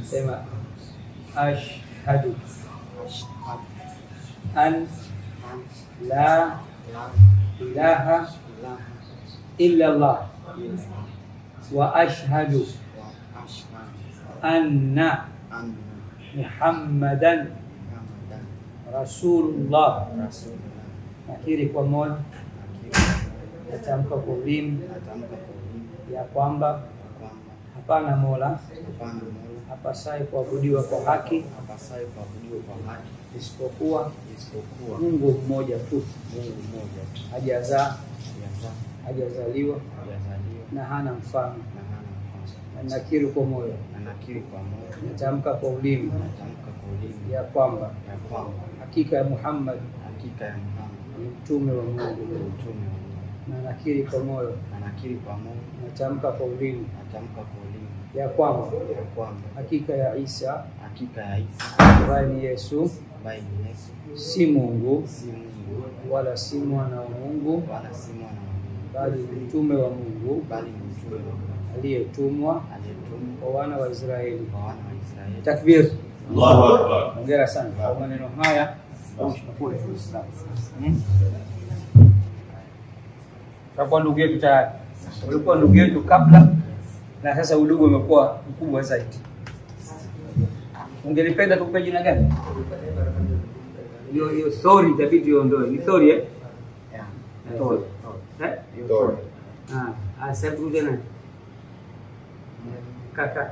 Sema ashhadu an la ilaha illa Allah wa ashhadu anna Muhammadan Rasulullah. Nakiri kwa moyo, natamka kwa ulimi ya kwamba hapana mola hapasai kuabudiwa kwa haki isipokuwa Mungu mmoja tu, hajazaliwa na hana mfano. Nakiri kwa moyo, natamka kwa ulimi ya kwamba hakika ya Muhammad ni mtume wa Mungu. Na nakiri kwa moyo, natamka kwa ulimi ya kwamba hakika ya Isa ambaye ni Yesu si Mungu wala si mwana wa Mungu, bali ni mtume wa Mungu aliyetumwa kwa wana wa Israeli. Takbir, Allahu Akbar. Hongera sana kwa maneno haya. Kwa ndugu yetu tayari, ulikuwa ndugu yetu kabla na sasa udugu umekuwa mkubwa zaidi. Ungelipenda tukupe jina gani? Hiyo sorry itabidi uondoe. Ni sorry eh? Sorry. Sorry. Sasa tuende na kaka.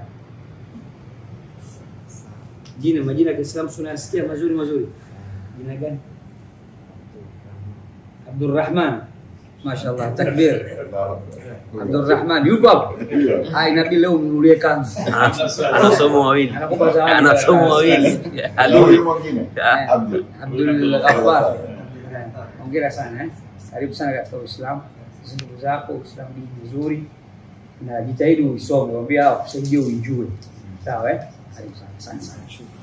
Majina ya Kiislamu tunasikia mazuri. Jina gani? Abdurrahman. Mashallah, takbir. Abdurrahman yupo hapo? Hai, nabii leo mnulie kanzu. Anasoma wawili. Adui mwingine. Abdul Ghaffar. Hongera sana eh. Karibu sana katika Uislamu. Ndugu zako Uislamu ni nzuri na jitahidi uisome, mwambie hao kusaidia uijue. Sawa eh? Karibu sana.